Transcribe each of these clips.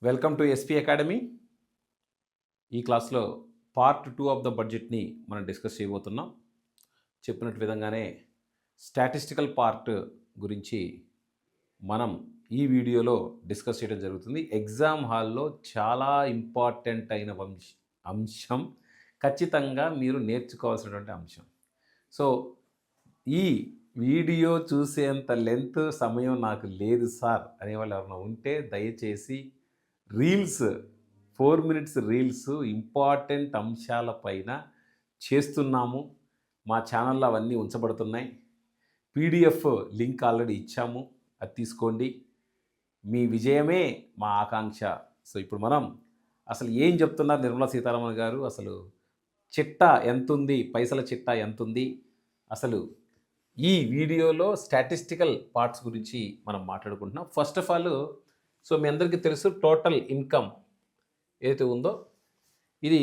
Welcome to SP academy. ఈ క్లాస్లో part 2 of the బడ్జెట్ని మనం డిస్కస్ చేయబోతున్నాం. చెప్పినట్టు విధంగానే స్టాటిస్టికల్ పార్ట్ గురించి మనం ఈ వీడియోలో డిస్కస్ చేయడం జరుగుతుంది. ఎగ్జామ్ హాల్లో చాలా ఇంపార్టెంట్ అయిన అంశం, ఖచ్చితంగా మీరు నేర్చుకోవాల్సినటువంటి అంశం. సో ఈ వీడియో చూసేంత లెంత్ సమయం నాకు లేదు సార్ అనేవాళ్ళు ఎవరైనా ఉంటే దయచేసి రీల్స్ 4 మినిట్స్ రీల్స్ ఇంపార్టెంట్ అంశాలపైన చేస్తున్నాము. మా ఛానల్లో అవన్నీ ఉంచబడుతున్నాయి. పీడిఎఫ్ లింక్ ఆల్రెడీ ఇచ్చాము, అది తీసుకోండి. మీ విజయమే మా ఆకాంక్ష. సో ఇప్పుడు మనం అసలు ఏం చెప్తున్నారు నిర్మలా సీతారామన్ గారు, అసలు చిట్టా ఎంతుంది, పైసల చిట్టా ఎంతుంది, అసలు ఈ వీడియోలో స్టాటిస్టికల్ పార్ట్స్ గురించి మనం మాట్లాడుకుంటున్నాం. ఫస్ట్ ఆఫ్ ఆల్, సో మీ అందరికీ తెలుసు టోటల్ ఇన్కమ్ ఏదైతే ఉందో ఇది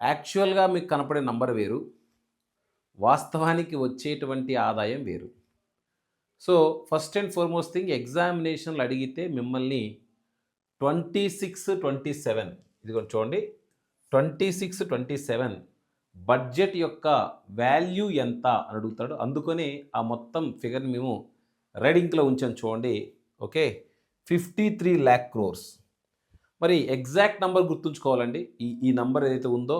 యాక్చువల్గా మీకు కనపడే నంబర్ వేరు, వాస్తవానికి వచ్చేటువంటి ఆదాయం వేరు. So first and foremost thing, ఎగ్జామినేషన్లు అడిగితే మిమ్మల్ని 26, 27 ఇది చూడండి, 26, 27 బడ్జెట్ యొక్క వాల్యూ ఎంత అని అడుగుతాడు. అందుకని ఆ మొత్తం ఫిగర్ని మేము రీడింగ్లో ఉంచాం చూడండి. Okay, 53 lakh crores. మరి ఎగ్జాక్ట్ నంబర్ గుర్తుంచుకోవాలండి. ఈ నంబర్ ఏదైతే ఉందో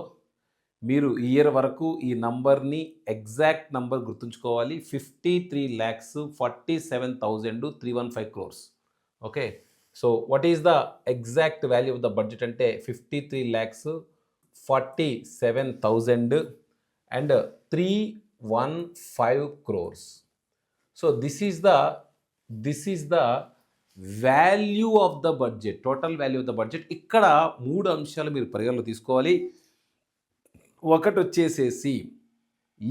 మీరు ఇయర్ వరకు ఈ నంబర్ని ఎగ్జాక్ట్ నంబర్ గుర్తుంచుకోవాలి. 53,47,315 crores. Okay, so what is the exact value of the budget అంటే 53,47,315 crores. So this is the value of the budget, total value of the budget. ఇక్కడ 3 అంశాలు మీరు పరిగణలో తీసుకోవాలి. ఒకటి వచ్చేసేసి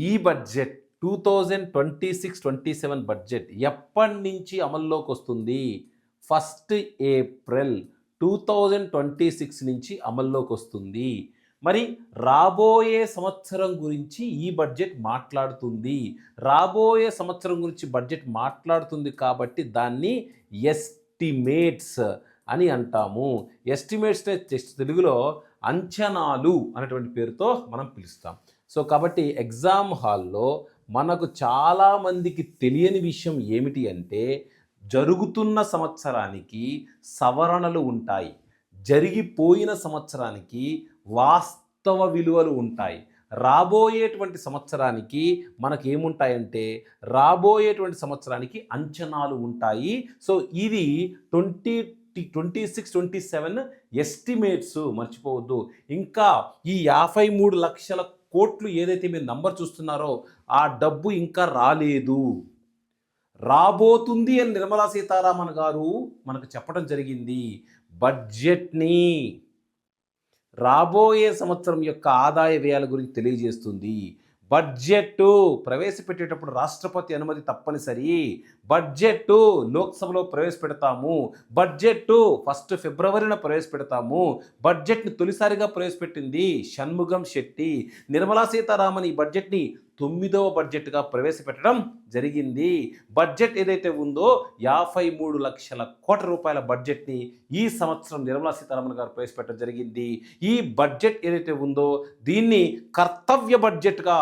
ఈ బడ్జెట్ 2026-27 బడ్జెట్ ఎప్పటి నుంచి అమల్లోకి వస్తుంది? 1 ఏప్రిల్ 2026 నుంచి అమల్లోకి వస్తుంది. మరి రాబోయే సంవత్సరం గురించి ఈ బడ్జెట్ మాట్లాడుతుంది. రాబోయే సంవత్సరం గురించి బడ్జెట్ మాట్లాడుతుంది కాబట్టి దాన్ని ఎస్టిమేట్స్ అని అంటాము. ఎస్టిమేట్స్ తెలుగులో అంచనాలు అనేటువంటి పేరుతో మనం పిలుస్తాం. సో కాబట్టి ఎగ్జామ్ హాల్లో మనకు చాలామందికి తెలియని విషయం ఏమిటి అంటే, జరుగుతున్న సంవత్సరానికి సవరణలు ఉంటాయి, జరిగిపోయిన సంవత్సరానికి వాస్తవ విలువలు ఉంటాయి. రాబోయేటువంటి సంవత్సరానికి మనకి ఏముంటాయంటే, రాబోయేటువంటి సంవత్సరానికి అంచనాలు ఉంటాయి. సో ఇది 26-27 ఎస్టిమేట్స్, మర్చిపోవద్దు. ఇంకా ఈ 53 లక్షల కోట్లు ఏదైతే మీరు నంబర్ చూస్తున్నారో ఆ డబ్బు ఇంకా రాలేదు, రాబోతుంది అని నిర్మలా సీతారామన్ గారు మనకు చెప్పడం జరిగింది. బడ్జెట్ని రాబోయే సంవత్సరం యొక్క ఆదాయ వ్యయాల గురించి తెలియజేస్తుంది. బడ్జెట్ ప్రవేశపెట్టేటప్పుడు రాష్ట్రపతి అనుమతి తప్పనిసరి. బడ్జెట్ లోక్సభలో ప్రవేశపెడతాము. బడ్జెట్ 1 ఫిబ్రవరిన ప్రవేశపెడతాము. బడ్జెట్ని తొలిసారిగా ప్రవేశపెట్టింది షణ్ముగం శెట్టి. నిర్మలా సీతారామన్ ఈ బడ్జెట్ని 9వ బడ్జెట్గా ప్రవేశపెట్టడం జరిగింది. బడ్జెట్ ఏదైతే ఉందో 53 లక్షల కోట్ల రూపాయల బడ్జెట్ని ఈ సంవత్సరం నిర్మలా సీతారామన్ గారు ప్రవేశపెట్టడం జరిగింది. ఈ బడ్జెట్ ఏదైతే ఉందో దీన్ని కర్తవ్య బడ్జెట్గా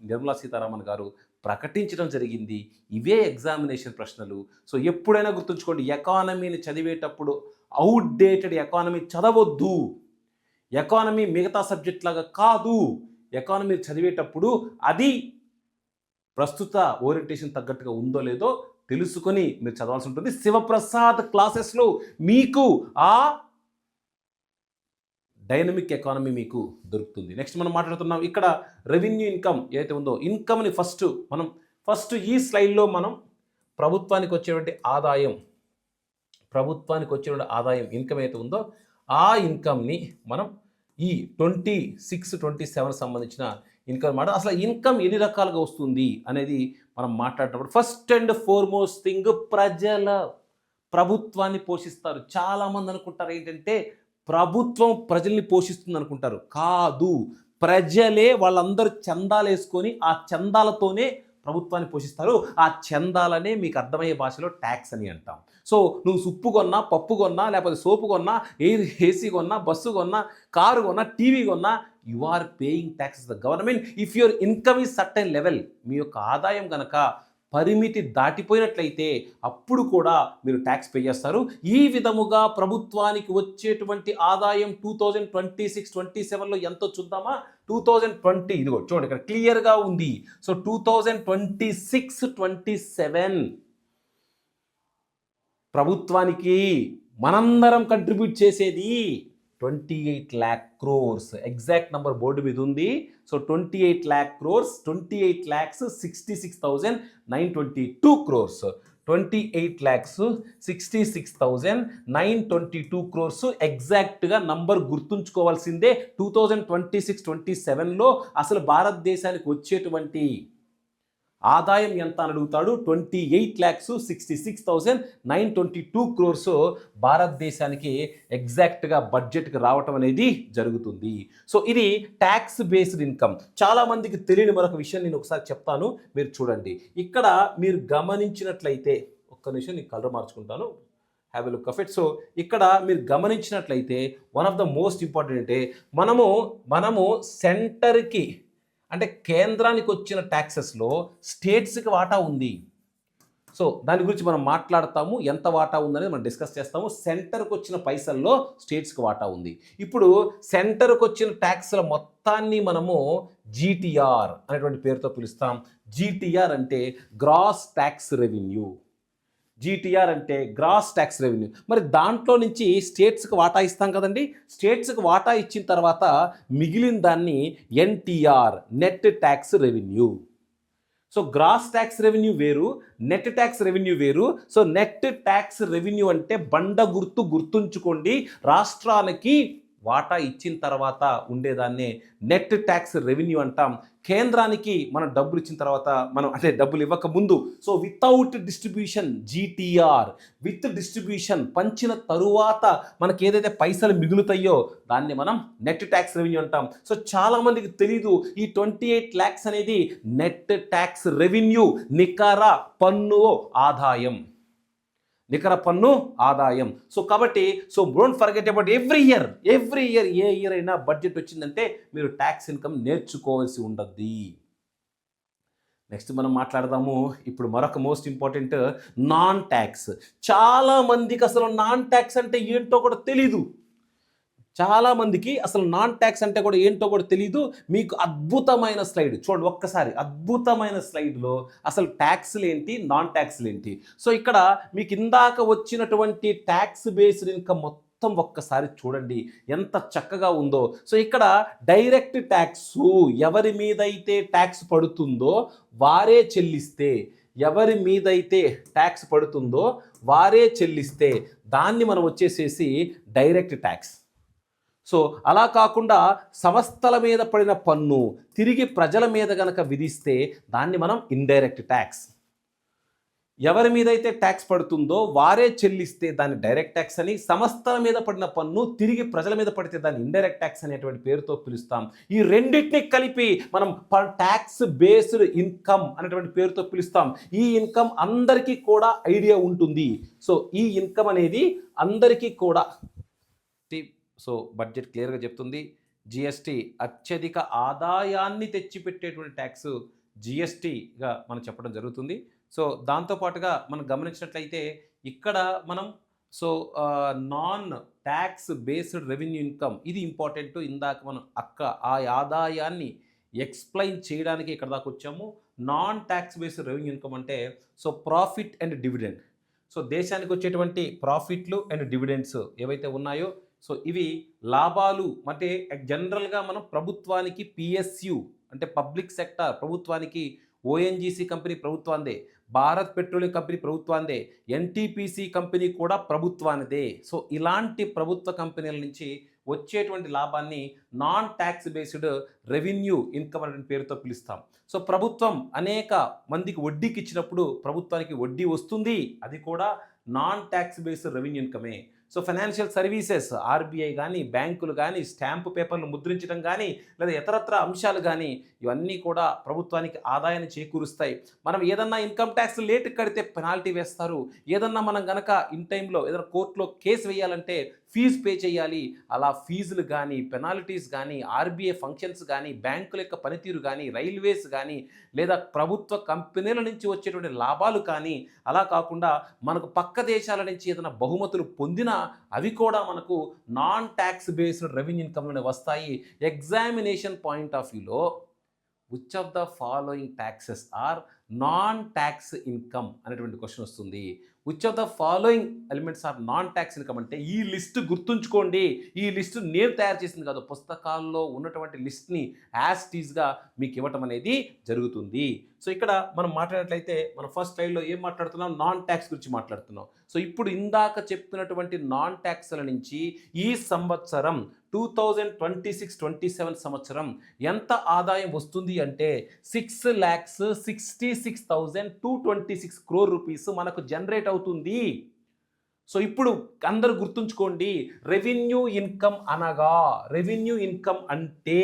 నిర్మలా సీతారామన్ గారు ప్రకటించడం జరిగింది. ఇవే ఎగ్జామినేషన్ ప్రశ్నలు. సో ఎప్పుడైనా గుర్తుంచుకోండి, ఎకానమీని చదివేటప్పుడు అవుట్డేటెడ్ ఎకానమీ చదవద్దు. ఎకానమీ మిగతా సబ్జెక్ట్ లాగా కాదు. ఎకానమీ చదివేటప్పుడు అది ప్రస్తుత ఓరియంటేషన్ తగ్గట్టుగా ఉందో లేదో తెలుసుకొని మీరు చదవాల్సి ఉంటుంది. శివప్రసాద్ క్లాసెస్లో మీకు ఆ డైనమిక్ ఎకానమీ మీకు దొరుకుతుంది. నెక్స్ట్ మనం మాట్లాడుతున్నాం ఇక్కడ రెవెన్యూ ఇన్కమ్ ఏదైతే ఉందో, ఇన్కమ్ని ఫస్ట్ ఈ స్లైడ్లో మనం ప్రభుత్వానికి వచ్చేటువంటి ఆదాయం ఇన్కమ్ ఏదైతే ఉందో ఆ ఇన్కమ్ని మనం ఈ 26-27 సంబంధించిన ఇన్కమ్ మాట. అసలు ఇన్కమ్ ఎన్ని రకాలుగా వస్తుంది అనేది మనం మాట్లాడేటప్పుడు ఫస్ట్ అండ్ ఫార్మోస్ట్ థింగ్, ప్రభుత్వాన్ని పోషిస్తారు. చాలామంది అనుకుంటారు ఏంటంటే ప్రభుత్వం ప్రజల్ని పోషిస్తుంది అనుకుంటారు. కాదు, ప్రజలే వాళ్ళందరూ చందాలు వేసుకొని ఆ చందాలతోనే ప్రభుత్వాన్ని పోషిస్తారు. ఆ చందాలనే మీకు అర్థమయ్యే భాషలో ట్యాక్స్ అని అంటాం. సో నువ్వు సుప్పు కొన్నా, పప్పు కొన్నా, లేకపోతే సోపు కొన్నా, ఏసీ కొన్నా, బస్సు కొన్నా, కారు కొన్నా, టీవీ కొన్నా, you are paying taxes the government if your income is certain level. మీ యొక్క ఆదాయం కనుక పరిమితి దాటిపోయినట్లయితే అప్పుడు కూడా మీరు ట్యాక్స్ పే చేస్తారు. ఈ విధముగా ప్రభుత్వానికి వచ్చేటువంటి ఆదాయం 2026-27లో ఎంతో చూద్దామా? 2020 ఇదిగో చూడండి ఇక్కడ క్లియర్గా ఉంది. సో 2026-27 ప్రభుత్వానికి మనందరం కంట్రిబ్యూట్ చేసేది 28 lakh crores. Exact number board మీద ఉంది. So 28 lakh crores, 28,66,922 crores. 28,66,922 crores ఎగ్జాక్ట్గా నంబర్ గుర్తుంచుకోవాల్సిందే. 2026-27లో అసలు భారతదేశానికి వచ్చేటువంటి ఆదాయం ఎంత అని అడుగుతాడు. 28,66,922 crores భారతదేశానికి ఎగ్జాక్ట్గా బడ్జెట్కి రావటం అనేది జరుగుతుంది. సో ఇది ట్యాక్స్ బేస్డ్ ఇన్కమ్. చాలామందికి తెలియని మరొక విషయం నేను ఒకసారి చెప్తాను, మీరు చూడండి. ఇక్కడ మీరు గమనించినట్లయితే, ఒక్క నిమిషం నేను కలర్ మార్చుకుంటాను, have a look of it. So ఇక్కడ మీరు గమనించినట్లయితే one of the most important అంటే మనము సెంటర్కి అంటే కేంద్రానికి వచ్చిన ట్యాక్సెస్లో స్టేట్స్కి వాటా ఉంది. సో దాని గురించి మనం మాట్లాడతాము, ఎంత వాటా ఉందనేది మనం డిస్కస్ చేస్తాము. సెంటర్కి వచ్చిన పైసల్లో స్టేట్స్కి వాటా ఉంది. ఇప్పుడు సెంటర్కి వచ్చిన ట్యాక్స్ల మొత్తాన్ని మనము జీటీఆర్ అనేటువంటి పేరుతో పిలుస్తాం. జీటీఆర్ అంటే గ్రాస్ ట్యాక్స్ రెవెన్యూ. జీటీఆర్ అంటే గ్రాస్ ట్యాక్స్ రెవెన్యూ. మరి దాంట్లో నుంచి స్టేట్స్కి వాటా ఇస్తాం కదండి. స్టేట్స్కి వాటా ఇచ్చిన తర్వాత మిగిలిన దాన్ని NTR, net tax revenue. So gross tax revenue వేరు, నెట్ ట్యాక్స్ రెవెన్యూ వేరు. సో నెట్ ట్యాక్స్ రెవెన్యూ అంటే బండ గుర్తుంచుకోండి. రాష్ట్రానికి వాటా ఇచ్చిన తర్వాత ఉండేదాన్నే నెట్ ట్యాక్స్ రెవెన్యూ అంటాం. కేంద్రానికి మనం డబ్బులు ఇచ్చిన తర్వాత మనం అంటే డబ్బులు ఇవ్వక ముందు, so without distribution GTR, with distribution పంచిన తరువాత మనకి ఏదైతే పైసలు మిగులుతాయో దాన్ని మనం నెట్ ట్యాక్స్ రెవెన్యూ అంటాం. సో చాలామందికి తెలీదు ఈ 28 lakhs అనేది నెట్ ట్యాక్స్ రెవెన్యూ, నికర పన్ను ఆదాయం, నికర పన్ను ఆదాయం. సో కాబట్టి don't forget about every year A year అయినా బడ్జెట్ వచ్చిందంటే మీరు ట్యాక్స్ ఇన్కమ్ నేర్చుకోవాల్సి ఉండద్ది. నెక్స్ట్ మనం మాట్లాడదాము ఇప్పుడు మరొక మోస్ట్ ఇంపార్టెంట్ నాన్ ట్యాక్స్. చాలామందికి అసలు నాన్ ట్యాక్స్ అంటే ఏంటో కూడా తెలీదు. చాలామందికి అసలు నాన్ ట్యాక్స్ అంటే కూడా ఏంటో కూడా తెలీదు. మీకు అద్భుతమైన స్లైడ్ చూడండి ఒక్కసారి, అద్భుతమైన స్లైడ్లో అసలు ట్యాక్స్లు ఏంటి, నాన్ ట్యాక్స్లు ఏంటి. సో ఇక్కడ మీకు ఇందాక వచ్చినటువంటి ట్యాక్స్ బేస్డ్ ఇన్కమ్ మొత్తం ఒక్కసారి చూడండి ఎంత చక్కగా ఉందో. సో ఇక్కడ డైరెక్ట్ ట్యాక్స్ ఎవరి మీదైతే ట్యాక్స్ పడుతుందో వారే చెల్లిస్తే, ఎవరి మీదైతే ట్యాక్స్ పడుతుందో వారే చెల్లిస్తే దాన్ని మనం వచ్చేసేసి డైరెక్ట్ ట్యాక్స్. సో అలా కాకుండా సంస్థల మీద పడిన పన్ను తిరిగి ప్రజల మీద గనక విధిస్తే దాన్ని మనం ఇండైరెక్ట్ ట్యాక్స్. ఎవరి మీదైతే ట్యాక్స్ పడుతుందో వారే చెల్లిస్తే దాన్ని డైరెక్ట్ ట్యాక్స్ అని, సంస్థల మీద పడిన పన్ను తిరిగి ప్రజల మీద పడితే దాన్ని ఇండైరెక్ట్ ట్యాక్స్ అనేటువంటి పేరుతో పిలుస్తాం. ఈ రెండింటిని కలిపి మనం ట్యాక్స్ బేస్డ్ ఇన్కమ్ అనేటువంటి పేరుతో పిలుస్తాం. ఈ ఇన్కమ్ అందరికీ కూడా ఐడియా ఉంటుంది. సో ఈ ఇన్కమ్ అనేది అందరికీ కూడా, సో బడ్జెట్ క్లియర్గా చెప్తుంది. జిఎస్టీ అత్యధిక ఆదాయాన్ని తెచ్చిపెట్టేటువంటి ట్యాక్స్ జిఎస్టీగా మనం చెప్పడం జరుగుతుంది. సో దాంతోపాటుగా మనం గమనించినట్లయితే ఇక్కడ మనం non tax based revenue income ఇది ఇంపార్టెంట్. ఇందాక మనం ఆ ఆదాయాన్ని ఎక్స్ప్లెయిన్ చేయడానికి ఇక్కడ దాకా వచ్చాము. Non tax based revenue income అంటే ప్రాఫిట్ అండ్ డివిడెండ్. సో దేశానికి వచ్చేటువంటి ప్రాఫిట్లు అండ్ డివిడెండ్స్ ఏవైతే ఉన్నాయో ఇవి లాభాలు. అంటే జనరల్గా మనం ప్రభుత్వానికి పిఎస్యు అంటే పబ్లిక్ సెక్టర్ ప్రభుత్వానికి, ఓఎన్జీసీ కంపెనీ ప్రభుత్వాందే, భారత్ పెట్రోలియం కంపెనీ ప్రభుత్వాందే, ఎన్టీపీసీ కంపెనీ కూడా ప్రభుత్వానిదే. సో ఇలాంటి ప్రభుత్వ కంపెనీల నుంచి వచ్చేటువంటి లాభాన్ని non tax based revenue income అనే పేరుతో పిలుస్తాం. సో ప్రభుత్వం అనేక మందికి వడ్డీకి ఇచ్చినప్పుడు ప్రభుత్వానికి వడ్డీ వస్తుంది, అది కూడా నాన్ ట్యాక్స్ బేస్డ్ రెవెన్యూ ఇన్కమే. సో ఫైనాన్షియల్ సర్వీసెస్, ఆర్బీఐ కానీ, బ్యాంకులు కానీ, స్టాంపు పేపర్లు ముద్రించడం కానీ, లేదా ఇతరత్ర అంశాలు కానీ, ఇవన్నీ కూడా ప్రభుత్వానికి ఆదాయాన్ని చేకూరుస్తాయి. మనం ఏదన్నా ఇన్కమ్ ట్యాక్స్ లేట్ కడితే పెనాల్టీ వేస్తారు. ఏదన్నా మనం గనక ఇన్ టైంలో ఏదైనా కోర్టులో కేసు వేయాలంటే ఫీజు పే చేయాలి. అలా ఫీజులు కానీ, పెనాల్టీస్ కానీ, ఆర్బీఐ ఫంక్షన్స్ కానీ, బ్యాంకుల యొక్క పనితీరు కానీ, రైల్వేస్ కానీ, లేదా ప్రభుత్వ కంపెనీల నుంచి వచ్చేటువంటి లాభాలు కానీ, అలా కాకుండా మనకు పక్క దేశాల నుంచి ఏదైనా బహుమతులు పొందినా అవి కూడా మనకు నాన్ ట్యాక్స్ బేస్డ్ రెవెన్యూ ఇన్కమ్లోనే వస్తాయి. ఎగ్జామినేషన్ పాయింట్ ఆఫ్ వ్యూలో which of the following taxes are non tax income అనేటువంటి క్వశ్చన్ వస్తుంది. Which of the following elements are non tax income అంటే ఈ లిస్ట్ గుర్తుంచుకోండి. ఈ లిస్ట్ నేను తయారు చేసింది కాదు, పుస్తకాల్లో ఉన్నటువంటి లిస్ట్ని యాజ్ టీజ్గా మీకు ఇవ్వటం అనేది జరుగుతుంది. సో ఇక్కడ మనం మాట్లాడినట్లయితే మన ఫస్ట్ స్లైడ్లో ఏం మాట్లాడుతున్నాం, నాన్ ట్యాక్స్ గురించి మాట్లాడుతున్నాం. సో ఇప్పుడు ఇందాక చెప్పినటువంటి నాన్ ట్యాక్స్ల నుంచి ఈ సంవత్సరం 2026-27 సంవత్సరం ఎంత ఆదాయం వస్తుంది అంటే 6,66,226 crore రూపీస్ మనకు జనరేట్ అవుతుంది. సో ఇప్పుడు అందరూ గుర్తుంచుకోండి, రెవెన్యూ ఇన్కమ్ అనగా, రెవెన్యూ ఇన్కమ్ అంటే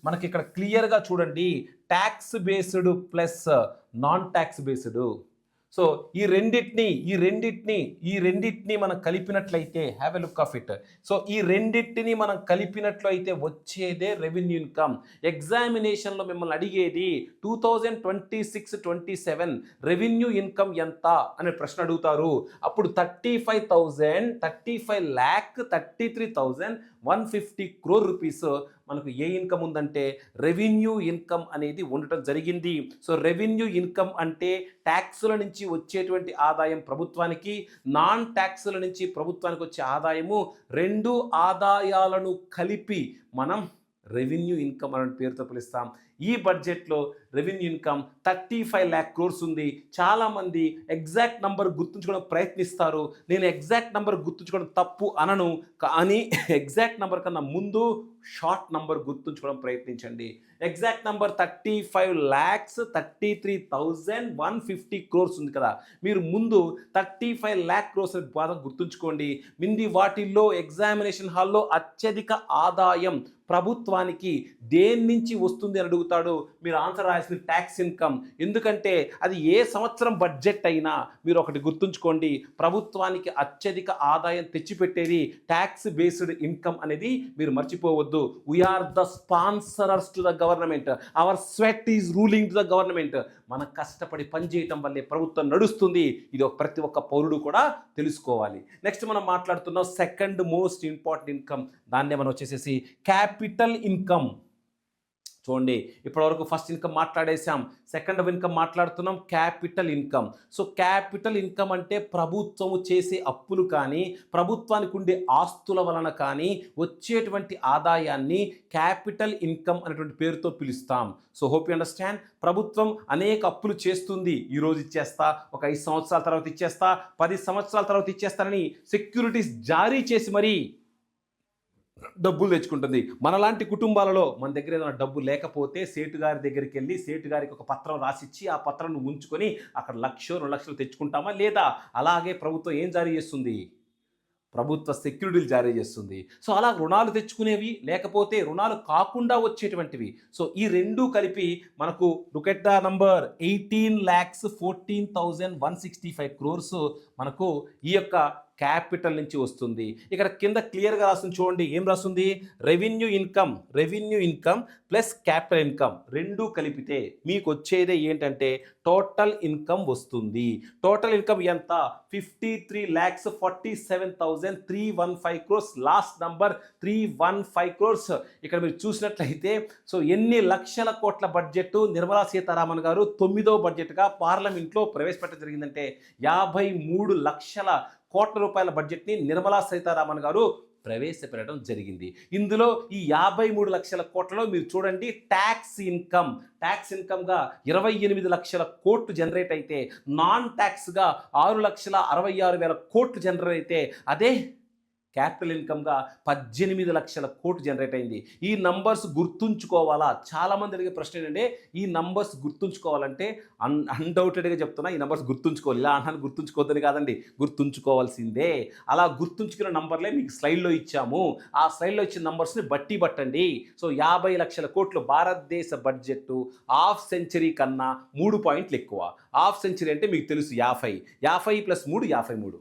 మనకి ఇక్కడ క్లియర్గా చూడండి, tax based plus non tax based. So ఈ రెండింటిని మనం కలిపినట్లయితే, have a look of it. So ఈ రెండింటిని మనం కలిపినట్లయితే వచ్చేదే రెవెన్యూ ఇన్కమ్. ఎగ్జామినేషన్లో మిమ్మల్ని అడిగేది 2026-27 రెవెన్యూ ఇన్కమ్ ఎంత అనే ప్రశ్న అడుగుతారు. అప్పుడు 35,33,150 crore రూపీస్ మనకు ఏ ఇన్కమ్ ఉందంటే రెవెన్యూ ఇన్కమ్ అనేది ఉండటం జరిగింది. సో రెవెన్యూ ఇన్కమ్ అంటే ట్యాక్సుల నుంచి వచ్చేటువంటి ఆదాయం ప్రభుత్వానికి, నాన్ ట్యాక్సుల నుంచి ప్రభుత్వానికి వచ్చే ఆదాయము, రెండు ఆదాయాలను కలిపి మనం రెవెన్యూ ఇన్కమ్ అనే పేరుతో పిలుస్తాం. ఈ బడ్జెట్లో రెవెన్యూ ఇన్కమ్ 35 lakh crores ఉంది. చాలామంది ఎగ్జాక్ట్ నంబర్ గుర్తుంచుకోవడం ప్రయత్నిస్తారు. నేను ఎగ్జాక్ట్ నంబర్ గుర్తుంచుకోవడం తప్పు అనను, కానీ ఎగ్జాక్ట్ నంబర్ కన్నా ముందు షార్ట్ నంబర్ గుర్తుంచుకోవడం ప్రయత్నించండి. ఎగ్జాక్ట్ నంబర్ 35,33,150 crores ఉంది కదా, మీరు ముందు 35 lakh crores బాగా గుర్తుంచుకోండి. మింది వాటిల్లో ఎగ్జామినేషన్ హాల్లో అత్యధిక ఆదాయం ప్రభుత్వానికి దేని నుంచి వస్తుంది అని అడుగుతాడు. మీరు ఆన్సర్ రాయాల్సిన ట్యాక్స్ ఇన్కమ్. ఎందుకంటే అది ఏ సంవత్సరం బడ్జెట్ అయినా మీరు ఒకటి గుర్తుంచుకోండి, ప్రభుత్వానికి అత్యధిక ఆదాయం తెచ్చిపెట్టేది ట్యాక్స్ బేస్డ్ ఇన్కమ్ అనేది మీరు మర్చిపోవద్దు. We are the sponsorers to the government, our sweat is ruling to the government. మనం కష్టపడి పనిచేయటం వల్లే ప్రభుత్వం నడుస్తుంది. ఇది ప్రతి ఒక్క పౌరుడు కూడా తెలుసుకోవాలి. నెక్స్ట్ మనం మాట్లాడుతున్నాం సెకండ్ మోస్ట్ ఇంపార్టెంట్ ఇన్కమ్, దాన్నే మనం వచ్చేసేసి క్యాపిటల్ ఇన్కమ్. చూడండి, ఇప్పటివరకు ఫస్ట్ ఇన్కమ్ మాట్లాడేసాం, సెకండ్ ఇన్కమ్ మాట్లాడుతున్నాం, capital income. So capital income అంటే ప్రభుత్వము చేసే అప్పులు కానీ, ప్రభుత్వానికి ఉండే ఆస్తుల వలన కానీ వచ్చేటువంటి ఆదాయాన్ని క్యాపిటల్ ఇన్కమ్ అనేటువంటి పేరుతో పిలుస్తాం. So hope you understand. ప్రభుత్వం అనేక అప్పులు చేస్తుంది. ఈరోజు ఇచ్చేస్తా, ఒక 5 సంవత్సరాల తర్వాత ఇచ్చేస్తా, 10 సంవత్సరాల తర్వాత ఇచ్చేస్తానని సెక్యూరిటీస్ జారీ చేసి మరీ డబ్బులు తెచ్చుకుంటుంది. మనలాంటి కుటుంబాలలో మన దగ్గర ఏదైనా డబ్బు లేకపోతే సేటు గారి దగ్గరికి వెళ్ళి సేటు గారికి ఒక పత్రం రాసిచ్చి ఆ పత్రాన్ని ఉంచుకొని అక్కడ 1,00,000-2 లక్షలు తెచ్చుకుంటామా? లేదా అలాగే ప్రభుత్వం ఏం జారీ చేస్తుంది? ప్రభుత్వ సెక్యూరిటీలు జారీ చేస్తుంది. సో అలా రుణాలు తెచ్చుకునేవి, లేకపోతే రుణాలు కాకుండా వచ్చేటువంటివి. సో ఈ రెండు కలిపి మనకు look at the number 18,14,165 crores మనకు ఈ యొక్క క్యాపిటల్ నుంచి వస్తుంది. ఇక్కడ కింద క్లియర్గా రాస్తుంది, చూడండి ఏం రాస్తుంది, revenue income plus capital income రెండు కలిపితే మీకు వచ్చేదే ఏంటంటే టోటల్ ఇన్కమ్ వస్తుంది. టోటల్ ఇన్కమ్ ఎంత? 53,47,315 crores. Last number 315 crores. ఇక్కడ మీరు చూసినట్లయితే సో ఎన్ని లక్షల కోట్ల బడ్జెట్ నిర్మలా సీతారామన్ గారు 9వ బడ్జెట్గా పార్లమెంట్లో ప్రవేశపెట్టడం జరిగిందంటే 53 లక్షల కోట్ల రూపాయల బడ్జెట్ని నిర్మలా సీతారామన్ గారు ప్రవేశపెట్టడం జరిగింది. ఇందులో ఈ 53 లక్షల కోట్లలో మీరు చూడండి ట్యాక్స్ ఇన్కమ్గా 28 లక్షల కోట్లు జనరేట్ అయితే, నాన్ ట్యాక్స్గా 6,66,000 కోట్లు జనరేట్ అయితే, అదే క్యాపిటల్ ఇన్కమ్గా 18 లక్షల కోట్లు జనరేట్ అయింది. ఈ నంబర్స్ గుర్తుంచుకోవాలా? చాలామంది అడిగే ప్రశ్న ఏంటంటే ఈ నంబర్స్ గుర్తుంచుకోవాలంటే అన్డౌటెడ్గా చెప్తున్నా, ఈ నంబర్స్ గుర్తుంచుకోవాలి. ఇలా అన్నాను గుర్తుంచుకోవద్దని కాదండి, గుర్తుంచుకోవాల్సిందే. అలా గుర్తుంచుకున్న నంబర్లే మీకు స్లైడ్లో ఇచ్చాము. ఆ స్లైడ్లో ఇచ్చిన నంబర్స్ని బట్టి పట్టండి. సో 50 లక్షల కోట్లు భారతదేశ బడ్జెట్ హాఫ్ సెంచరీ కన్నా 3 పాయింట్లు ఎక్కువ. హాఫ్ సెంచరీ అంటే మీకు తెలుసు 50 + 3 53.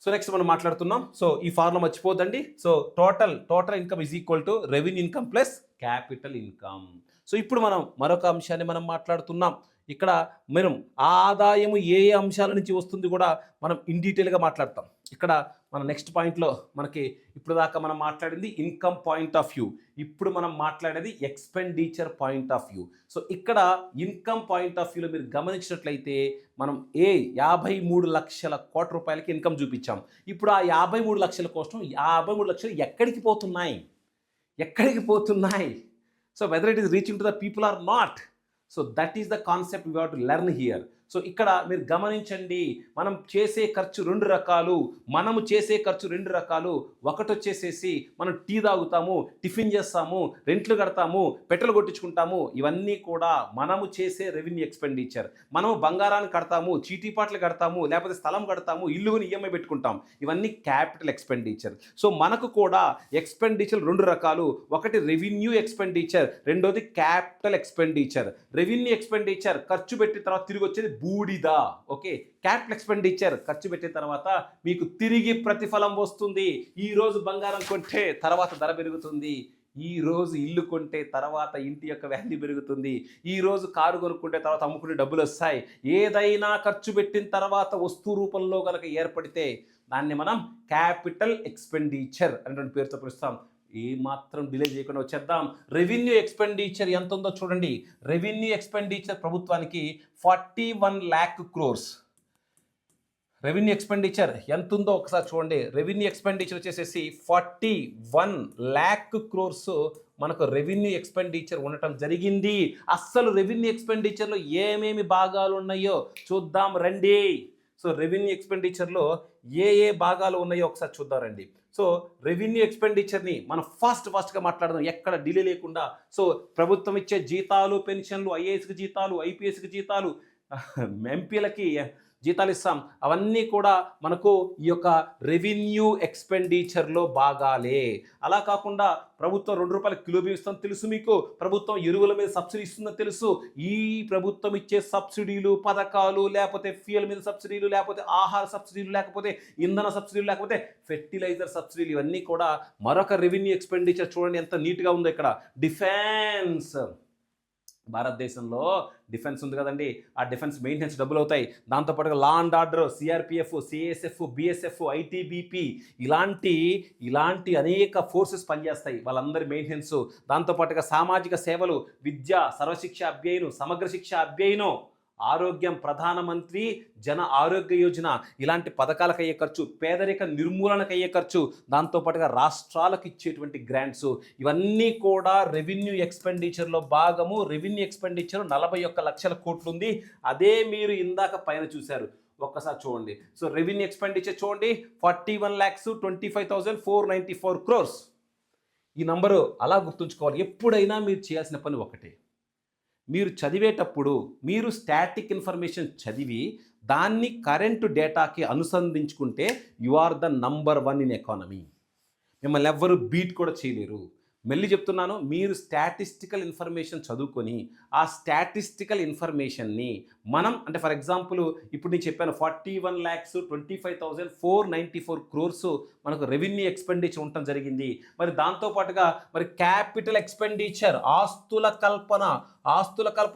సో నెక్స్ట్ మనం మాట్లాడుతున్నాం. సో ఈ ఫార్ములా మర్చిపోద్దండి. So total income is equal to revenue income plus capital income. So ఇప్పుడు మనం మరొక అంశాన్ని మనం మాట్లాడుతున్నాం. ఇక్కడ మనం ఆదాయము ఏ అంశాల నుంచి వస్తుంది కూడా మనం ఇన్ డీటెయిల్గా మాట్లాడతాం. ఇక్కడ మన నెక్స్ట్ పాయింట్లో మనకి ఇప్పుడు దాకా మనం మాట్లాడింది ఇన్కమ్ పాయింట్ ఆఫ్ వ్యూ. ఇప్పుడు మనం మాట్లాడేది expenditure point of view. So ఇక్కడ ఇన్కమ్ పాయింట్ ఆఫ్ వ్యూలో మీరు గమనించినట్లయితే మనం 53 లక్షల కోట్ల రూపాయలకి ఇన్కమ్ చూపించాం. ఇప్పుడు ఆ 53 లక్షల కోసం 53 లక్షలు ఎక్కడికి పోతున్నాయి? So whether it is reaching to the people or not. So that is the concept we have to learn here. So ఇక్కడ మీరు గమనించండి, మనం చేసే ఖర్చు రెండు రకాలు. ఒకటి వచ్చేసేసి మనం టీ తాగుతాము, టిఫిన్ చేస్తాము, రెంట్లు కడతాము, పెట్రోల్ కొట్టించుకుంటాము. ఇవన్నీ కూడా మనము చేసే రెవెన్యూ ఎక్స్పెండిచర్. మనము బంగారాన్ని కడతాము, చీటీపాట్లు కడతాము, లేకపోతే స్థలం కడతాము, ఇల్లుని ఈఎంఐ పెట్టుకుంటాం. ఇవన్నీ క్యాపిటల్ ఎక్స్పెండిచర్. సో మనకు కూడా ఎక్స్పెండిచర్ రెండు రకాలు. ఒకటి రెవెన్యూ ఎక్స్పెండిచర్, రెండోది క్యాపిటల్ ఎక్స్పెండిచర్. రెవెన్యూ ఎక్స్పెండిచర్ ఖర్చు పెట్టిన తర్వాత తిరిగి వచ్చేది బూడిద. ఓకే, క్యాపిటల్ ఎక్స్పెండిచర్ ఖర్చు పెట్టిన తర్వాత మీకు తిరిగి ప్రతిఫలం వస్తుంది. ఈ రోజు బంగారం కొంటే తర్వాత ధర పెరుగుతుంది, ఈ రోజు ఇల్లు కొంటే తర్వాత ఇంటి యొక్క వాల్యూ పెరుగుతుంది, ఈ రోజు కారు కొనుక్కుంటే తర్వాత అమ్ముకుంటే డబ్బులు వస్తాయి. ఏదైనా ఖర్చు పెట్టిన తర్వాత వస్తువు రూపంలో కనుక ఏర్పడితే దాన్ని మనం క్యాపిటల్ ఎక్స్పెండిచర్ అనేటువంటి పేరుతో పిలుస్తాం. ఏ మాత్రం డిలే చేయకుండా వచ్చేద్దాం. రెవెన్యూ ఎక్స్పెండిచర్ ఎంత ఉందో చూడండి. రెవెన్యూ ఎక్స్పెండిచర్ ప్రభుత్వానికి 41 lakh crores. రెవెన్యూ ఎక్స్పెండిచర్ ఎంత ఉందో ఒకసారి చూడండి. రెవెన్యూ ఎక్స్పెండిచర్ వచ్చేసేసి 41 lakh crores మనకు రెవెన్యూ ఎక్స్పెండిచర్ ఉండటం జరిగింది. అస్సలు రెవెన్యూ ఎక్స్పెండిచర్లో ఏమేమి భాగాలు ఉన్నాయో చూద్దాం రండి. సో రెవెన్యూ ఎక్స్పెండిచర్లో ఏ భాగాలు ఉన్నాయో ఒకసారి చూద్దాం రండి. సో రెవెన్యూ ఎక్స్పెండిచర్ని మనం ఫాస్ట్గా మాట్లాడదాం, ఎక్కడ డిలే లేకుండా. సో ప్రభుత్వం ఇచ్చే జీతాలు, పెన్షన్లు, ఐఏఎస్కి జీతాలు, ఐపీఎస్కి జీతాలు, ఎంపీలకి జీతాలు ఇస్తాం. అవన్నీ కూడా మనకు ఈ యొక్క రెవెన్యూ ఎక్స్పెండిచర్లో భాగాలే. అలా కాకుండా ప్రభుత్వం ₹2 కిలో బియ్యం ఇస్తుందని తెలుసు మీకు, ప్రభుత్వం ఎరువుల మీద సబ్సిడీ ఇస్తుందని తెలుసు. ఈ ప్రభుత్వం ఇచ్చే సబ్సిడీలు, పథకాలు, లేకపోతే ఫ్యూయల్ మీద సబ్సిడీలు, లేకపోతే ఆహార సబ్సిడీలు, లేకపోతే ఇంధన సబ్సిడీలు, లేకపోతే ఫెర్టిలైజర్ సబ్సిడీలు, ఇవన్నీ కూడా మరొక రెవెన్యూ ఎక్స్పెండిచర్. చూడండి ఎంత నీట్గా ఉందో ఇక్కడ. డిఫెన్స్, భారతదేశంలో డిఫెన్స్ ఉంది కదండి, ఆ డిఫెన్స్ మెయింటెనెన్స్ డబ్బులు అవుతాయి. దాంతోపాటుగా law and order, CRPF, CSF, BSF, ITBP ఇలాంటి అనేక ఫోర్సెస్ పనిచేస్తాయి, వాళ్ళందరి మెయింటెనెన్స్. దాంతోపాటుగా సామాజిక సేవలు, విద్య, సర్వశిక్ష అభ్యయనం, సమగ్ర శిక్ష అభ్యయనం, ఆరోగ్యం, ప్రధానమంత్రి జన ఆరోగ్య యోజన, ఇలాంటి పథకాలకు అయ్యే ఖర్చు, పేదరిక నిర్మూలనకు అయ్యే ఖర్చు, దాంతోపాటుగా రాష్ట్రాలకు ఇచ్చేటువంటి గ్రాంట్స్, ఇవన్నీ కూడా రెవెన్యూ ఎక్స్పెండిచర్లో భాగము. రెవెన్యూ ఎక్స్పెండిచర్ 41 లక్షల కోట్లు ఉంది. అదే మీరు ఇందాక పైన చూశారు, ఒక్కసారి చూడండి. సో రెవెన్యూ ఎక్స్పెండిచర్ చూడండి, 41,25,494 crores. ఈ నంబరు అలా గుర్తుంచుకోవాలి. ఎప్పుడైనా మీరు చేయాల్సిన పని ఒకటే, మీరు చదివేటప్పుడు మీరు స్టాటిక్ ఇన్ఫర్మేషన్ చదివి దాన్ని కరెంటు డేటాకి అనుసంధించుకుంటే you are the number 1 in economy. మిమ్మల్ని ఎవ్వరు బీట్ కూడా చేయలేరు. మళ్ళీ చెప్తున్నాను, మీరు స్టాటిస్టికల్ ఇన్ఫర్మేషన్ చదువుకొని ఆ స్టాటిస్టికల్ ఇన్ఫర్మేషన్ని మనం, అంటే ఫర్ ఎగ్జాంపుల్ ఇప్పుడు నేను చెప్పాను 41,25,494 crores మనకు రెవెన్యూ ఎక్స్పెండిచర్ ఉండటం జరిగింది. మరి దాంతోపాటుగా మరి క్యాపిటల్ ఎక్స్పెండిచర్, ఆస్తుల కల్పన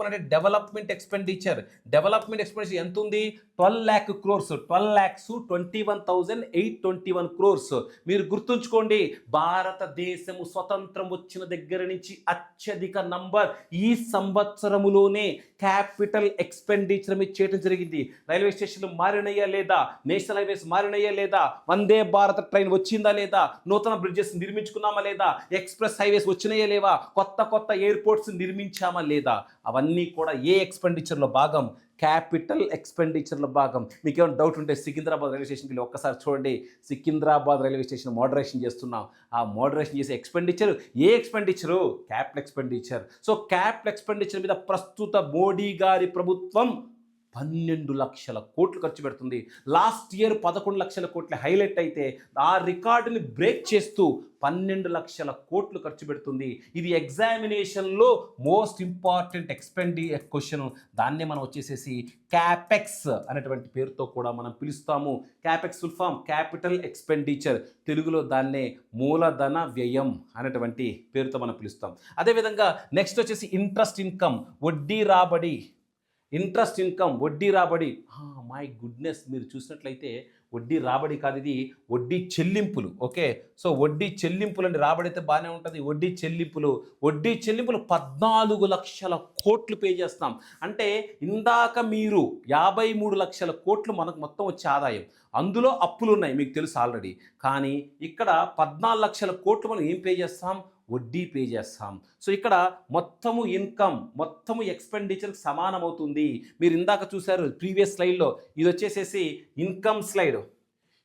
అంటే డెవలప్మెంట్ ఎక్స్పెండిచర్ ఎంత ఉంది? 12 lakh crores, 12,21,821 crores. మీరు గుర్తుంచుకోండి, భారతదేశము స్వతంత్రం వచ్చిన దగ్గర నుంచి అత్యధిక నంబర్ ఈ సంవత్సరములోనే క్యాపిటల్ ఎక్స్పెండిచర్ మీద చేయడం జరిగింది. రైల్వే స్టేషన్లు మారినయ్యా లేదా, నేషనల్ హైవేస్ మారినయ్యా లేదా, వందే భారత్ ట్రైన్ వచ్చిందా లేదా, నూతన బ్రిడ్జెస్ నిర్మించుకున్నామా లేదా, ఎక్స్ప్రెస్ హైవేస్ వచ్చినాయా లేవా, కొత్త ఎయిర్పోర్ట్స్ నిర్మించామా లేదా, అవన్నీ కూడా ఏ ఎక్స్పెండిచర్లో భాగం? క్యాపిటల్ ఎక్స్పెండిచర్లో భాగం. మీకు ఏమైనా డౌట్ ఉంటే సికింద్రాబాద్ రైల్వే స్టేషన్కి వెళ్ళి ఒక్కసారి చూడండి. సికింద్రాబాద్ రైల్వే స్టేషన్ మోడరేషన్ చేస్తున్నాం. ఆ మోడరేషన్ చేసే ఎక్స్పెండిచర్ ఏ expenditure? Capital expenditure. So capital expenditure మీద ప్రస్తుత మోడీ గారి ప్రభుత్వం 12 లక్షల కోట్లు ఖర్చు పెడుతుంది. లాస్ట్ ఇయర్ 11 లక్షల కోట్లు హైలైట్ అయితే ఆ రికార్డుని బ్రేక్ చేస్తూ 12 లక్షల కోట్లు ఖర్చు పెడుతుంది. ఇది ఎగ్జామినేషన్లో మోస్ట్ ఇంపార్టెంట్ క్వశ్చన్. దాన్నే మనం వచ్చేసేసి క్యాపెక్స్ అనేటువంటి పేరుతో కూడా మనం పిలుస్తాము. Capex full form capital expenditure, తెలుగులో దాన్నే మూలధన వ్యయం అనేటువంటి పేరుతో మనం పిలుస్తాం. అదేవిధంగా నెక్స్ట్ వచ్చేసి ఇంట్రెస్ట్ ఇన్కమ్, వడ్డీ రాబడి. ఇంట్రెస్ట్ ఇన్కమ్, వడ్డీ రాబడి. మై గుడ్నెస్, మీరు చూసినట్లయితే వడ్డీ రాబడి కాదు, ఇది వడ్డీ చెల్లింపులు. ఓకే, సో వడ్డీ చెల్లింపులు అండి. రాబడి అయితే బాగానే ఉంటుంది. వడ్డీ చెల్లింపులు 14 లక్షల కోట్లు పే చేస్తాం. అంటే ఇందాక మీరు 53 లక్షల కోట్లు మనకు మొత్తం వచ్చే ఆదాయం, అందులో అప్పులు ఉన్నాయి మీకు తెలుసు ఆల్రెడీ. కానీ ఇక్కడ 14 లక్షల కోట్లు మనం ఏం పే చేస్తాం? వడ్డీ పే చేస్తాం. సో ఇక్కడ మొత్తము ఇన్కమ్, మొత్తము ఎక్స్పెండిచర్కి సమానమవుతుంది. మీరు ఇందాక చూశారు ప్రీవియస్ స్లైడ్లో, ఇది వచ్చేసేసి ఇన్కమ్ స్లైడ్,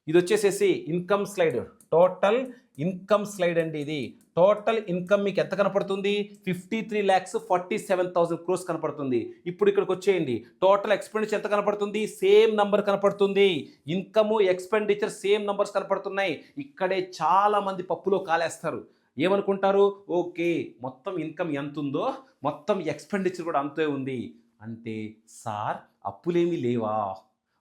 ఇది వచ్చేసేసి income slide, total income slide అండి. ఇది టోటల్ ఇన్కమ్ మీకు ఎంత కనపడుతుంది? 53,47,000 crores కనపడుతుంది. ఇప్పుడు ఇక్కడికి వచ్చేయండి, టోటల్ ఎక్స్పెండిచర్ ఎంత కనపడుతుంది? సేమ్ నంబర్ కనపడుతుంది. ఇన్కమ్ ఎక్స్పెండిచర్ సేమ్ నంబర్స్ కనపడుతున్నాయి. ఇక్కడే చాలా మంది పప్పులో కాలేస్తారు. ఏమనుకుంటారు? ఓకే, మొత్తం ఇన్కమ్ ఎంత ఉందో మొత్తం ఎక్స్పెండిచర్ కూడా అంతే ఉంది అంటే, సార్ అప్పులేమీ లేవా?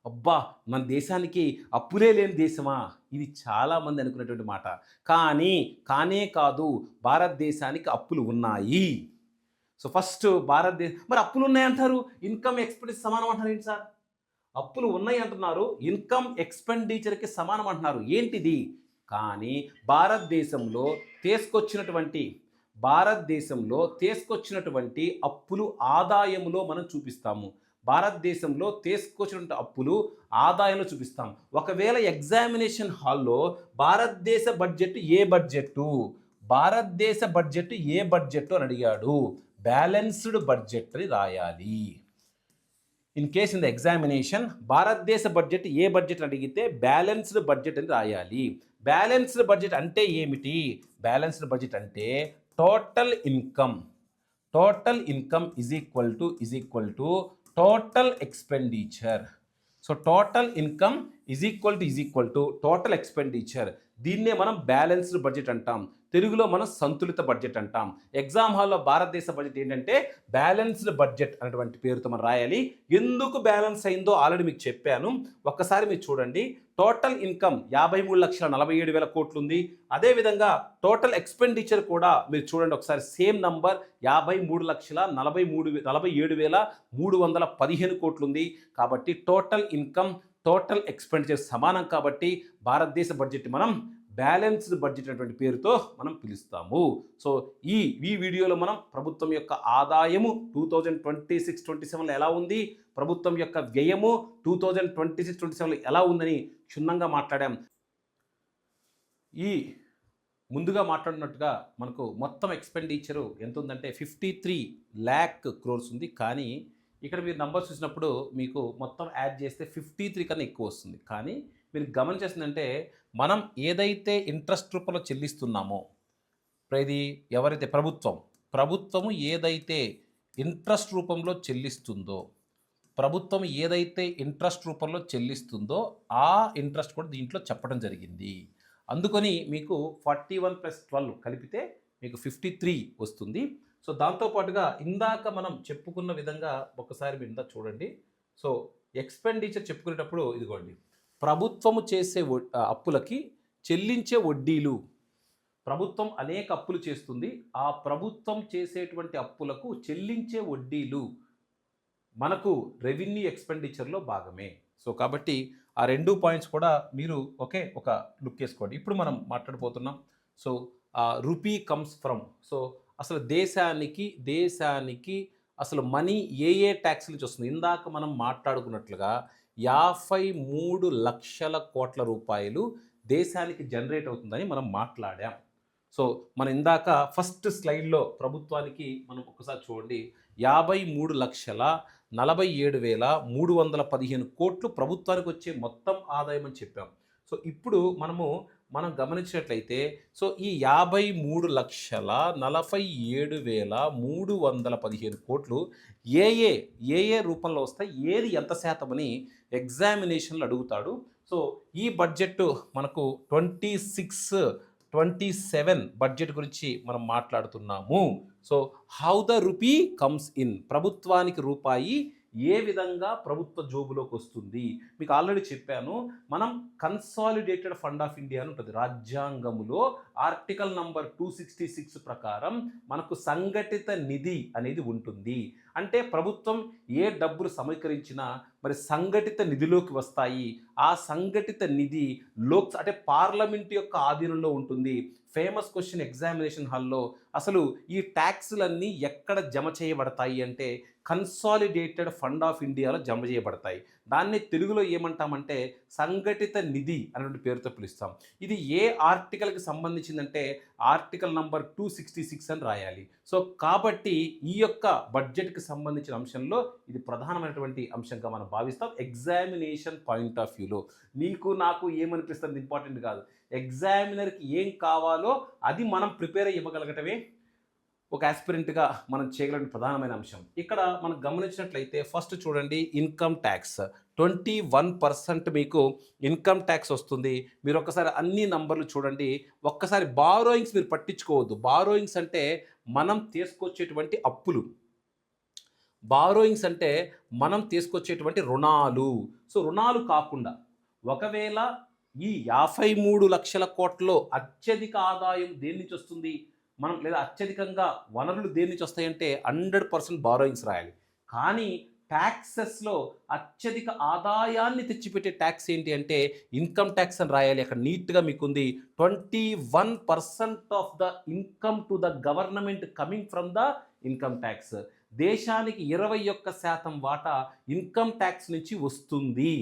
అబ్బా, మన దేశానికి అప్పులే లేని దేశమా? ఇది చాలామంది అనుకునేటువంటి మాట. కానీ కానే కాదు, భారతదేశానికి అప్పులు ఉన్నాయి. సో ఫస్ట్ భారతదేశం, మరి అప్పులు ఉన్నాయంటారు, ఇన్కమ్ ఎక్స్పెండిచర్ సమానం అంటారు ఏంటి సార్? అప్పులు ఉన్నాయి అంటున్నారు, ఇన్కమ్ ఎక్స్పెండిచర్కి సమానం అంటున్నారు, ఏంటిది? కానీ భారతదేశంలో తీసుకొచ్చినటువంటి అప్పులు ఆదాయంలో మనం చూపిస్తాము. భారతదేశంలో తీసుకొచ్చినటువంటి అప్పులు ఆదాయంలో చూపిస్తాం. ఒకవేళ ఎగ్జామినేషన్ హాల్లో భారతదేశ బడ్జెట్ ఏ బడ్జెట్టు, భారతదేశ బడ్జెట్ ఏ బడ్జెట్టు అని అడిగాడు, బ్యాలెన్స్డ్ బడ్జెట్ అని రాయాలి. In case in the examination భారతదేశ బడ్జెట్ ఏ బడ్జెట్ అడిగితే బ్యాలెన్స్డ్ బడ్జెట్ అని రాయాలి. బ్యాలెన్స్డ్ బడ్జెట్ అంటే ఏమిటి? బ్యాలెన్స్డ్ బడ్జెట్ అంటే total income is equal to total expenditure. So total income is equal to total expenditure. దీన్నే మనం బ్యాలెన్స్డ్ బడ్జెట్ అంటాం. తెలుగులో మనం సంతులిత బడ్జెట్ అంటాం. ఎగ్జామ్ హాల్లో భారతదేశ బడ్జెట్ ఏంటంటే బ్యాలెన్స్డ్ బడ్జెట్ అనేటువంటి పేరుతో మనం రాయాలి. ఎందుకు బ్యాలెన్స్ అయిందో ఆల్రెడీ మీకు చెప్పాను, ఒక్కసారి మీరు చూడండి. టోటల్ ఇన్కమ్ 53,47,000 కోట్లు ఉంది. అదేవిధంగా టోటల్ ఎక్స్పెండిచర్ కూడా మీరు చూడండి ఒకసారి, సేమ్ నంబర్ 53,47,315 కోట్లు ఉంది. కాబట్టి టోటల్ ఇన్కమ్, టోటల్ ఎక్స్పెండిచర్ సమానం. కాబట్టి భారతదేశ బడ్జెట్ మనం బ్యాలెన్స్డ్ బడ్జెట్ అనేటువంటి పేరుతో మనం పిలుస్తాము. సో ఈ వీడియోలో మనం ప్రభుత్వం యొక్క ఆదాయము 2026-27లో ఎలా ఉంది, ప్రభుత్వం యొక్క వ్యయము 2026-27లో ఎలా ఉందని క్షుణ్ణంగా మాట్లాడాం. ఈ ముందుగా మాట్లాడినట్టుగా మనకు మొత్తం ఎక్స్పెండిచరు ఎంత ఉందంటే 53 lakh crores ఉంది. కానీ ఇక్కడ మీరు నంబర్స్ చూసినప్పుడు మీకు మొత్తం యాడ్ చేస్తే 53 కన్నా ఎక్కువ వస్తుంది. కానీ మీరు గమనించేసిందంటే, మనం ఏదైతే ఇంట్రెస్ట్ రూపంలో చెల్లిస్తున్నామో, ఇది ఎవరైతే ప్రభుత్వము ఏదైతే ఇంట్రెస్ట్ రూపంలో చెల్లిస్తుందో ఆ ఇంట్రెస్ట్ కూడా దీంట్లో చెప్పడం జరిగింది. అందుకని మీకు 41 + 12 కలిపితే మీకు 53 వస్తుంది. సో దాంతోపాటుగా ఇందాక మనం చెప్పుకున్న విధంగా ఒకసారి మీరు ఇందాక చూడండి. సో ఎక్స్పెండిచర్ చెప్పుకునేటప్పుడు ఇదిగోండి, ప్రభుత్వము చేసే అప్పులకి చెల్లించే వడ్డీలు. ప్రభుత్వం అనేక అప్పులు చేస్తుంది, ఆ ప్రభుత్వం చేసేటువంటి అప్పులకు చెల్లించే వడ్డీలు మనకు రెవెన్యూ ఎక్స్పెండిచర్లో భాగమే. సో కాబట్టి ఆ 2 పాయింట్స్ కూడా మీరు ఒక లుక్ వేసుకోండి. ఇప్పుడు మనం మాట్లాడిపోతున్నాం. So rupee comes from, so అసలు దేశానికి అసలు మనీ ఏ ట్యాక్స్ నుంచి వస్తుంది? ఇందాక మనం మాట్లాడుకున్నట్లుగా 53 లక్షల కోట్ల రూపాయలు దేశానికి జనరేట్ అవుతుందని మనం మాట్లాడాం. సో మనం ఇందాక ఫస్ట్ స్లైడ్లో ప్రభుత్వానికి మనం ఒకసారి చూడండి, 53,47,315 కోట్లు ప్రభుత్వానికి వచ్చే మొత్తం ఆదాయం అని చెప్పాం. సో ఇప్పుడు మనం గమనించినట్లయితే సో ఈ 53,47,315 కోట్లు ఏ ఏ రూపంలో వస్తాయి, ఏది ఎంత శాతమని ఎగ్జామినేషన్లు అడుగుతాడు. సో ఈ బడ్జెట్ మనకు 26-27 బడ్జెట్ గురించి మనం మాట్లాడుతున్నాము. So how the rupee comes in, ప్రభుత్వానికి రూపాయి ఏ విధంగా ప్రభుత్వ జోబులోకి వస్తుంది. మీకు ఆల్రెడీ చెప్పాను, మనం కన్సాలిడేటెడ్ ఫండ్ ఆఫ్ ఇండియా అని ఉంటుంది రాజ్యాంగములో. ఆర్టికల్ నంబర్ 266 ప్రకారం మనకు సంఘటిత నిధి అనేది ఉంటుంది. అంటే ప్రభుత్వం ఏ డబ్బులు సమీకరించినా మరి సంఘటిత నిధిలోకి వస్తాయి. ఆ సంఘటిత నిధి అంటే పార్లమెంట్ యొక్క ఆధీనంలో ఉంటుంది. ఫేమస్ క్వశ్చన్ ఎగ్జామినేషన్ హాల్లో, అసలు ఈ ట్యాక్స్లన్నీ ఎక్కడ జమ చేయబడతాయి అంటే కన్సాలిడేటెడ్ ఫండ్ ఆఫ్ ఇండియాలో జమ చేయబడతాయి. దాన్ని తెలుగులో ఏమంటామంటే సంఘటిత నిధి అనేటువంటి పేరుతో పిలుస్తాం. ఇది ఏ ఆర్టికల్కి సంబంధించిందంటే ఆర్టికల్ నంబర్ 266 అని రాయాలి. సో కాబట్టి ఈ యొక్క బడ్జెట్కి సంబంధించిన అంశంలో ఇది ప్రధానమైనటువంటి అంశంగా మనం భావిస్తాం ఎగ్జామినేషన్ పాయింట్ ఆఫ్ వ్యూలో. నీకు నాకు ఏమనిపిస్తుంది ఇంపార్టెంట్ కాదు, ఎగ్జామినర్కి ఏం కావాలో అది మనం ప్రిపేర్ ఇవ్వగలగటమే ఒక ఆస్పిరెంట్గా మనం చేయగలిగిన ప్రధానమైన అంశం. ఇక్కడ మనం గమనించినట్లయితే ఫస్ట్ చూడండి, ఇన్కమ్ ట్యాక్స్ 21% మీకు ఇన్కమ్ ట్యాక్స్ వస్తుంది. మీరు ఒక్కసారి అన్ని నంబర్లు చూడండి. ఒక్కసారి బారోయింగ్స్ మీరు పట్టించుకోవద్దు. బారోయింగ్స్ అంటే మనం తీసుకొచ్చేటువంటి అప్పులు, బారోయింగ్స్ అంటే మనం తీసుకొచ్చేటువంటి రుణాలు. సో రుణాలు కాకుండా ఒకవేళ ఈ 53 లక్షల కోట్లలో అత్యధిక ఆదాయం దేని నుంచి వస్తుంది మనం, లేదా అత్యధికంగా వనరులు దేని నుంచి వస్తాయంటే 100% బారోయింగ్స్ రాయాలి. కానీ ట్యాక్సెస్లో అత్యధిక ఆదాయాన్ని తెచ్చిపెట్టే ట్యాక్స్ ఏంటి అంటే ఇన్కమ్ ట్యాక్స్ అని రాయాలి. అక్కడ నీట్గా మీకు ఉంది, 21% of the income to the government coming from the income tax. దేశానికి 21% వాటా ఇన్కమ్ ట్యాక్స్ నుంచి వస్తుంది.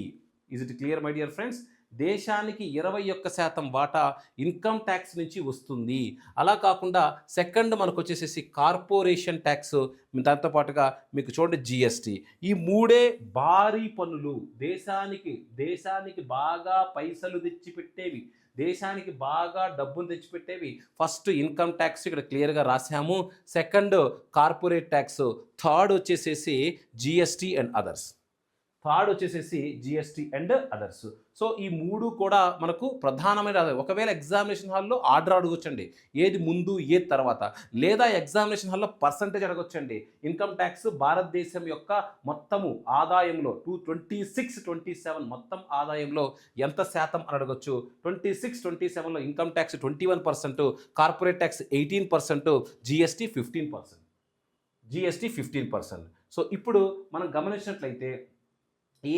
Is it clear my dear friends? దేశానికి 21% వాటా ఇన్కమ్ ట్యాక్స్ నుంచి వస్తుంది. అలా కాకుండా సెకండ్ మనకు వచ్చేసేసి కార్పొరేషన్ ట్యాక్స్, దాంతోపాటుగా మీకు చూడండి జిఎస్టీ. ఈ మూడే భారీ పన్నులు, దేశానికి బాగా పైసలు తెచ్చిపెట్టేవి, దేశానికి బాగా డబ్బులు తెచ్చిపెట్టేవి. ఫస్ట్ ఇన్కమ్ ట్యాక్స్ ఇక్కడ క్లియర్గా రాసాము, సెకండ్ కార్పొరేట్ ట్యాక్స్, థర్డ్ వచ్చేసేసి జిఎస్టీ అండ్ అదర్స్. సో ఈ మూడు కూడా మనకు ప్రధానమైన. ఒకవేళ ఎగ్జామినేషన్ హాల్లో ఆర్డర్ అడగొచ్చండి, ఏది ముందు ఏది తర్వాత, లేదా ఎగ్జామినేషన్ హాల్లో పర్సంటేజ్ అడగొచ్చండి. ఇన్కమ్ ట్యాక్స్ భారతదేశం యొక్క మొత్తము ఆదాయంలో 26-27 మొత్తం ఆదాయంలో ఎంత శాతం అని అడగొచ్చు. 26-27లో income tax 21%, corporate tax 18%, GST 15%. So ఇప్పుడు మనం గమనించినట్లయితే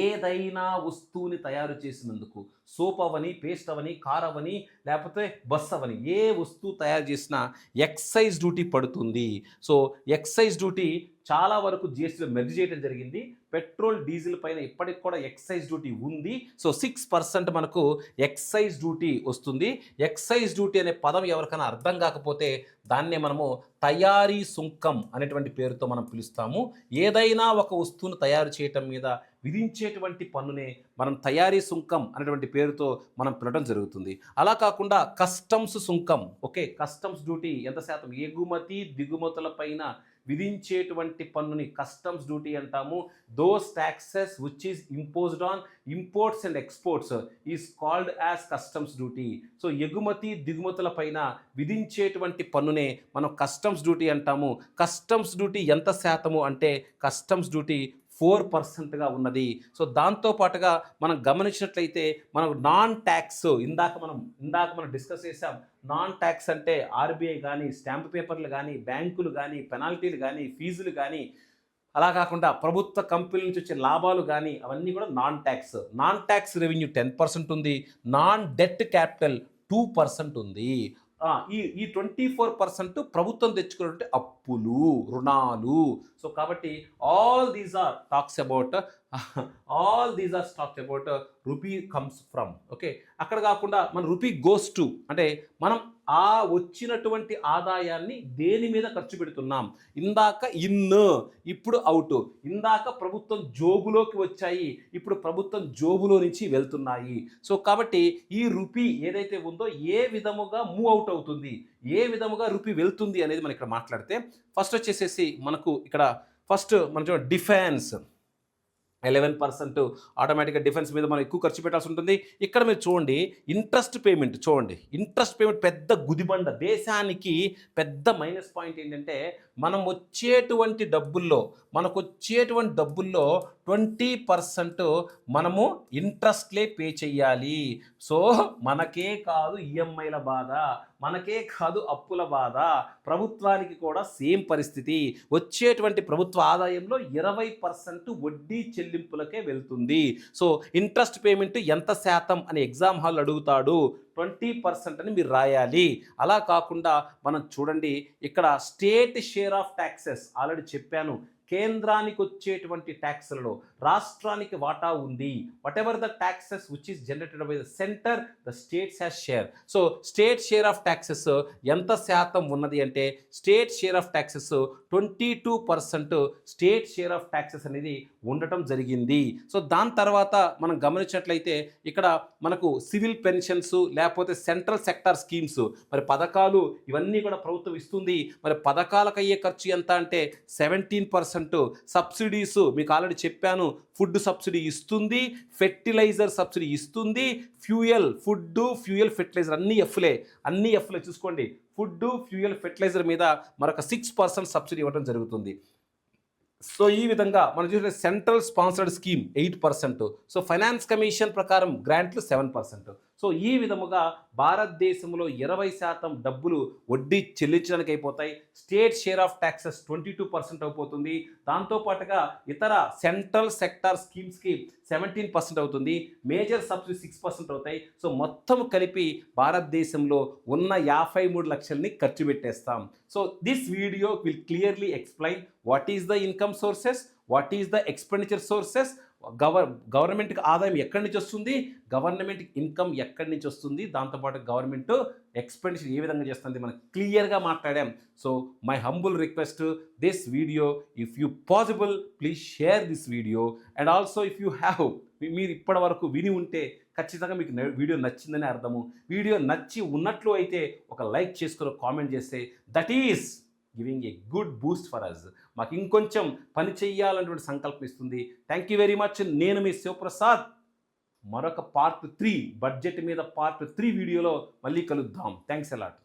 ఏదైనా వస్తువుని తయారు చేసినందుకు, సోప్ అవని, పేస్ట్ అవని, కార్ అవని, లేకపోతే బస్ అవని, ఏ వస్తువు తయారు చేసినా ఎక్సైజ్ డ్యూటీ పడుతుంది. సో ఎక్సైజ్ డ్యూటీ చాలా వరకు జిఎస్టీలో మెర్జ్ చేయడం జరిగింది. పెట్రోల్ డీజిల్ పైన ఇప్పటికి కూడా ఎక్సైజ్ డ్యూటీ ఉంది. సో 6% మనకు ఎక్సైజ్ డ్యూటీ వస్తుంది. ఎక్సైజ్ డ్యూటీ అనే పదం ఎవరికైనా అర్థం కాకపోతే దాన్నే మనము తయారీ సుంకం అనేటువంటి పేరుతో మనం పిలుస్తాము. ఏదైనా ఒక వస్తువును తయారు చేయటం మీద విధించేటువంటి పన్నునే మనం తయారీ సుంకం అనేటువంటి పేరుతో మనం పిలవడం జరుగుతుంది. అలా కాకుండా కస్టమ్స్ సుంకం, ఓకే, కస్టమ్స్ డ్యూటీ ఎంత శాతం, ఎగుమతి దిగుమతుల పైన విధించేటువంటి పన్నుని కస్టమ్స్ డ్యూటీ అంటాము. Those taxes which is imposed on imports and exports is called as customs duty. So ఎగుమతి దిగుమతుల పైన విధించేటువంటి పన్నునే మనం కస్టమ్స్ డ్యూటీ అంటాము. కస్టమ్స్ డ్యూటీ ఎంత శాతము అంటే కస్టమ్స్ డ్యూటీ 4%గా ఉన్నది. సో దాంతోపాటుగా మనం గమనించినట్లయితే మనకు నాన్ ట్యాక్స్, ఇందాక మనం డిస్కస్ చేసాం. నాన్ ట్యాక్స్ అంటే ఆర్బీఐ కానీ, స్టాంప్ పేపర్లు కానీ, బ్యాంకులు కానీ, పెనాల్టీలు కానీ, ఫీజులు కానీ, అలా కాకుండా ప్రభుత్వ కంపెనీల నుంచి వచ్చే లాభాలు కానీ, అవన్నీ కూడా non tax. Non tax revenue 10% ఉంది. నాన్ డెట్ క్యాపిటల్ 2% ఉంది. ఈ 24% ప్రభుత్వం తెచ్చుకున్నటువంటి అప్పులు, రుణాలు. సో కాబట్టి all these are talks about all these are talked about rupee comes from. Okay, అక్కడ కాకుండా మన రూపీ గోస్ టు, అంటే మనం ఆ వచ్చినటువంటి ఆదాయాన్ని దేని మీద ఖర్చు పెడుతున్నాం. ఇందాక ఇన్, ఇప్పుడు అవుట్. ఇందాక ప్రభుత్వం జోబులోకి వచ్చాయి, ఇప్పుడు ప్రభుత్వం జోబులో నుంచి వెళ్తున్నాయి. సో కాబట్టి ఈ రూపీ ఏదైతే ఉందో ఏ విధముగా మూవ్ అవుట్ అవుతుంది, ఏ విధముగా రూపీ వెళ్తుంది అనేది మనం ఇక్కడ మాట్లాడితే, ఫస్ట్ వచ్చేసేసి మనకు ఇక్కడ ఫస్ట్ మనం చూడండి డిఫెన్స్ 11% ఆటోమేటిక్గా డిఫెన్స్ మీద మనం ఎక్కువ ఖర్చు పెట్టాల్సి ఉంటుంది. ఇక్కడ మీరు చూడండి ఇంట్రెస్ట్ పేమెంట్, చూడండి ఇంట్రెస్ట్ పేమెంట్ పెద్ద గుదిబండ, దేశానికి పెద్ద మైనస్ పాయింట్ ఏంటంటే మనకు వచ్చేటువంటి డబ్బుల్లో 20% మనము ఇంట్రెస్ట్లే పే చెయ్యాలి. సో మనకే కాదు ఈఎంఐల బాధ, మనకే కాదు అప్పుల బాధ, ప్రభుత్వానికి కూడా సేమ్ పరిస్థితి. వచ్చేటువంటి ప్రభుత్వ ఆదాయంలో 20% వడ్డీ చెల్లింపులకే వెళ్తుంది. సో ఇంట్రెస్ట్ పేమెంట్ ఎంత శాతం అని ఎగ్జామ్ హాల్ అడుగుతాడు, 20% అని మీరు రాయాలి. అలా కాకుండా మనం చూడండి ఇక్కడ state share of taxes already చెప్పాను. కేంద్రానికి వచ్చేటువంటి ట్యాక్స్లలో రాష్ట్రానికి వాటా ఉంది. What ever the taxes which is generated by the centre, the states has share. So state share of taxes ఎంత శాతం ఉన్నది అంటే state share of taxes 22% state share of taxes అనేది ఉండటం జరిగింది. సో దాని తర్వాత మనం గమనించినట్లయితే ఇక్కడ మనకు సివిల్ పెన్షన్స్ లేకపోతే సెంట్రల్ సెక్టార్ స్కీమ్స్, మరి పథకాలు ఇవన్నీ కూడా ప్రభుత్వం ఇస్తుంది. మరి పథకాలకు అయ్యే ఖర్చు ఎంత అంటే 17%. సబ్సిడీస్ మీకు ఆల్రెడీ చెప్పాను, ఫుడ్ సబ్సిడీ ఇస్తుంది, ఫెర్టిలైజర్ సబ్సిడీ ఇస్తుంది, ఫుడ్ ఫ్యూయల్ ఫెర్టిలైజర్ అన్ని ఎఫ్లే చూసుకోండి. ఫుడ్ ఫ్యూయల్ ఫెర్టిలైజర్ మీద మరొక 6% సబ్సిడీ ఇవ్వడం జరుగుతుంది. సో ఈ విధంగా మనం చూసిన central sponsored scheme 8%. So finance commission ప్రకారం గ్రాంట్లు 7%. సో ఈ విధముగా భారతదేశంలో 20% డబ్బులు వడ్డీ చెల్లించడానికి అయిపోతాయి. స్టేట్ షేర్ ఆఫ్ ట్యాక్సెస్ 22% అయిపోతుంది. దాంతోపాటుగా ఇతర సెంట్రల్ సెక్టార్ స్కీమ్స్కి 17% అవుతుంది. మేజర్ సబ్సిడీ 6% అవుతాయి. సో మొత్తం కలిపి భారతదేశంలో ఉన్న 53 లక్షల్ని ఖర్చు పెట్టేస్తాం. So this video will clearly explain what is the income sources, what is the expenditure sources, గవర్నమెంట్కి ఆదాయం ఎక్కడి నుంచి వస్తుంది, గవర్నమెంట్ ఇన్కమ్ ఎక్కడి నుంచి వస్తుంది, దాంతోపాటు గవర్నమెంట్ ఎక్స్పెండిచర్ ఏ విధంగా చేస్తుంది మనం క్లియర్గా మాట్లాడాం. So my humble request, this video if you possible please share this video. And also if you have, మీరు ఇప్పటి వరకు విని ఉంటే ఖచ్చితంగా మీకు వీడియో నచ్చిందని అర్థము. వీడియో నచ్చి ఉన్నట్లు అయితే ఒక లైక్ చేసుకుని కామెంట్ చేస్తే that is giving a good boost for us. మాకు ఇంకొంచెం పని చెయ్యాలన్నటువంటి సంకల్పం ఇస్తుంది. Thank you very much. నేను మీ శివప్రసాద్. మరొక పార్ట్ 3 బడ్జెట్ మీద పార్ట్ 3 వీడియోలో మళ్ళీ కలుద్దాం. Thanks a lot.